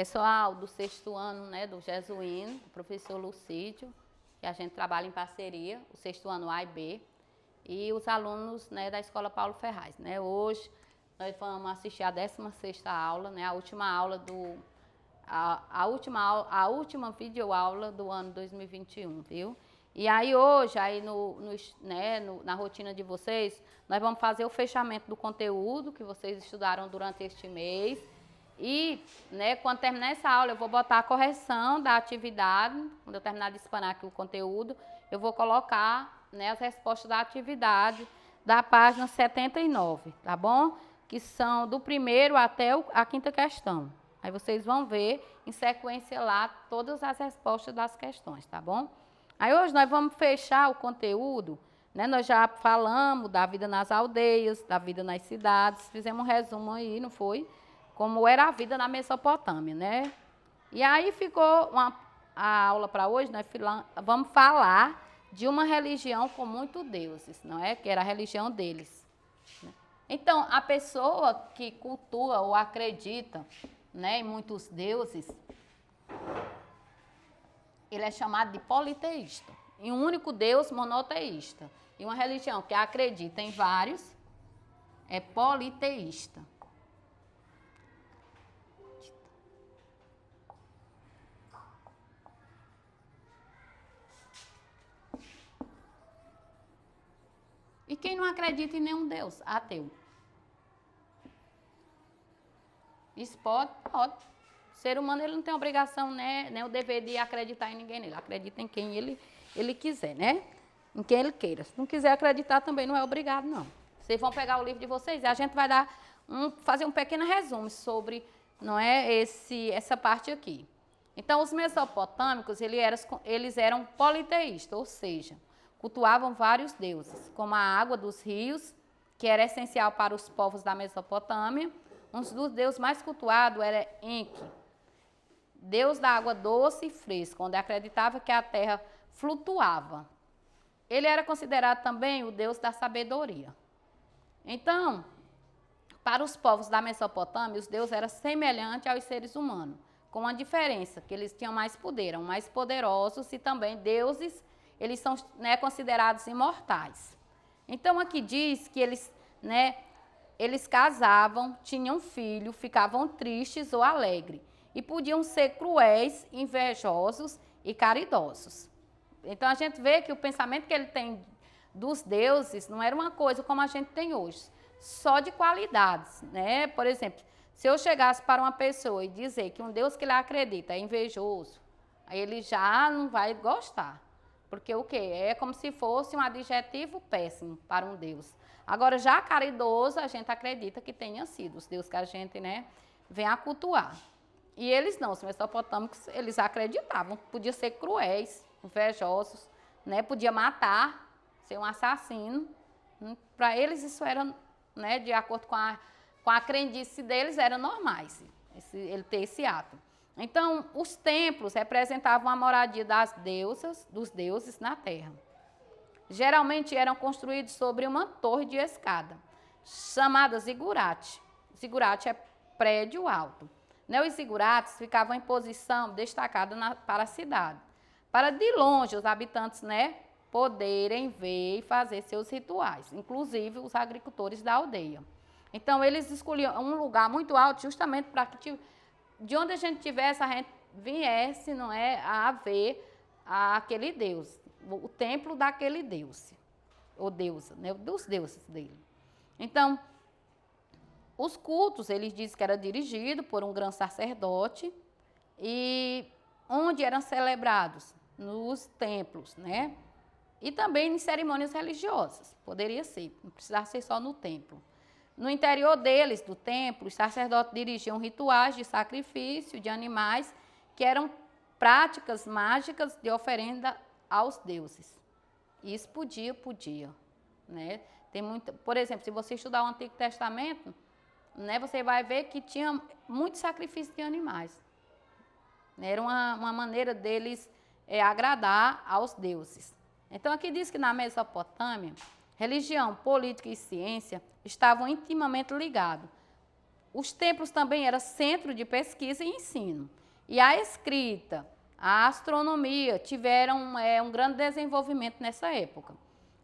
pessoal do 6º ano, né, do Jesuíno, o professor Lucídio, que a gente trabalha em parceria, o 6º ano A e B, e os alunos, né, da Escola Paulo Ferraz, né. Hoje nós vamos assistir a 16ª aula, né, a última aula a última videoaula do ano 2021, viu? E aí hoje, aí na rotina de vocês, nós vamos fazer o fechamento do conteúdo que vocês estudaram durante este mês. E, né, quando terminar essa aula, eu vou botar a correção da atividade. Quando eu terminar de explanar aqui o conteúdo, eu vou colocar, né, as respostas da atividade da página 79, tá bom? Que são do primeiro até a 5ª questão. Aí vocês vão ver em sequência lá todas as respostas das questões, tá bom? Aí hoje nós vamos fechar o conteúdo, né? Nós já falamos da vida nas aldeias, da vida nas cidades, fizemos um resumo aí, não foi? Como era a vida na Mesopotâmia, né? E aí ficou a aula para hoje, nós vamos falar de uma religião com muitos deuses, não é? Que era a religião deles. Então, a pessoa que cultua ou acredita, né, em muitos deuses, ele é chamado de politeísta. E um único Deus monoteísta. E uma religião que acredita em vários é politeísta. E quem não acredita em nenhum Deus? Ateu. Isso pode? Pode. O ser humano ele não tem obrigação, né, nem o dever de acreditar em ninguém. Ele acredita em quem ele quiser, né? Em quem ele queira. Se não quiser acreditar, também não é obrigado, não. Vocês vão pegar o livro de vocês e a gente vai fazer um pequeno resumo sobre, não é, essa parte aqui. Então, os mesopotâmicos, eles eram politeístas, ou seja, cultuavam vários deuses, como a água dos rios, que era essencial para os povos da Mesopotâmia. Um dos deuses mais cultuados era Enki, deus da água doce e fresca, onde acreditava que a terra flutuava. Ele era considerado também o deus da sabedoria. Então, para os povos da Mesopotâmia, os deuses eram semelhantes aos seres humanos, com uma diferença, que eles tinham mais poder, eram mais poderosos e também deuses, eles são, né, considerados imortais. Então, aqui diz que eles casavam, tinham filho, ficavam tristes ou alegres e podiam ser cruéis, invejosos e caridosos. Então, a gente vê que o pensamento que ele tem dos deuses não era uma coisa como a gente tem hoje, só de qualidades, né? Por exemplo, se eu chegasse para uma pessoa e dizer que um Deus que ele acredita é invejoso, aí ele já não vai gostar. Porque o quê? É como se fosse um adjetivo péssimo para um Deus. Agora, já caridoso, a gente acredita que tenha sido os deuses que a gente, né, vem a cultuar. E eles não, os mesopotâmicos, eles acreditavam que podiam ser cruéis, invejosos, né, podia matar, ser um assassino. Para eles isso era, né, de acordo com a crendice deles, era normais, ele ter esse ato. Então, os templos representavam a moradia dos deuses na terra. Geralmente eram construídos sobre uma torre de escada, chamada zigurate. Zigurate é prédio alto. Os zigurates ficavam em posição destacada para a cidade, para de longe os habitantes, né, poderem ver e fazer seus rituais, inclusive os agricultores da aldeia. Então, eles escolhiam um lugar muito alto justamente para que de onde a gente tivesse, a gente viesse, não é, a ver aquele Deus, o templo daquele Deus, ou deusa, né, dos deuses dele. Então, os cultos, eles dizem que era dirigido por um grande sacerdote e onde eram celebrados? Nos templos, né? E também em cerimônias religiosas, poderia ser, não precisava ser só no templo. No interior deles, do templo, os sacerdotes dirigiam rituais de sacrifício de animais que eram práticas mágicas de oferenda aos deuses. Isso podia, né? Tem muito, por exemplo, se você estudar o Antigo Testamento, né, você vai ver que tinha muito sacrifício de animais. Era uma maneira deles agradar aos deuses. Então, aqui diz que na Mesopotâmia, religião, política e ciência estavam intimamente ligados. Os templos também eram centro de pesquisa e ensino. E a escrita, a astronomia tiveram um grande desenvolvimento nessa época.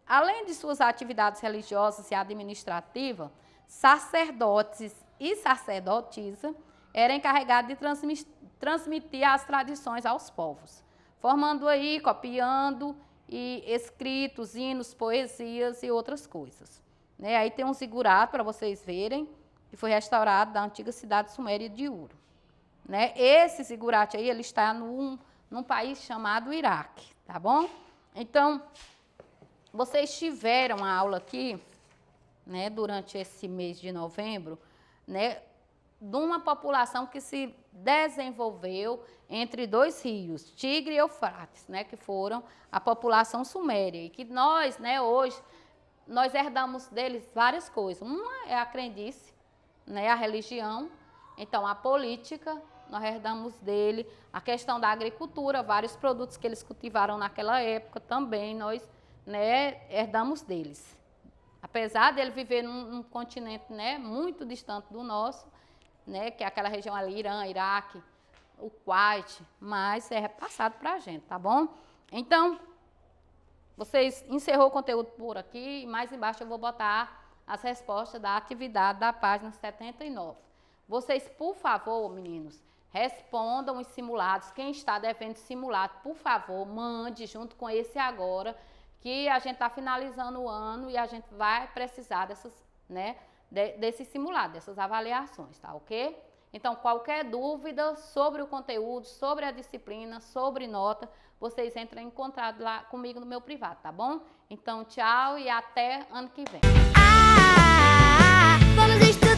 Além de suas atividades religiosas e administrativas, sacerdotes e sacerdotisas eram encarregados de transmitir as tradições aos povos, formando aí, copiando e escritos, hinos, poesias e outras coisas. Né? Aí tem um zigurate para vocês verem, que foi restaurado da antiga cidade suméria de Uru. Né? Esse zigurate aí, ele está num país chamado Iraque, tá bom? Então, vocês tiveram a aula aqui, né, durante esse mês de novembro, né, de uma população que se desenvolveu entre dois rios, Tigre e Eufrates, né, que foram a população suméria, e que nós, né, hoje, nós herdamos deles várias coisas. Uma é a crendice, né, a religião, então a política, nós herdamos dele, a questão da agricultura, vários produtos que eles cultivaram naquela época também nós, né, herdamos deles. Apesar dele viver num continente, né, muito distante do nosso, né, que é aquela região ali, Irã, Iraque, o Kuwait, mas é passado para a gente, tá bom? Então, vocês encerrou o conteúdo por aqui, e mais embaixo eu vou botar as respostas da atividade da página 79. Vocês, por favor, meninos, respondam os simulados. Quem está devendo simulado, por favor, mande junto com esse agora, que a gente está finalizando o ano e a gente vai precisar dessas, né, desse simulado, dessas avaliações, tá ok? Então, qualquer dúvida sobre o conteúdo, sobre a disciplina, sobre nota, vocês entram em contato lá comigo no meu privado, tá bom? Então, tchau e até ano que vem. Vamos estudar.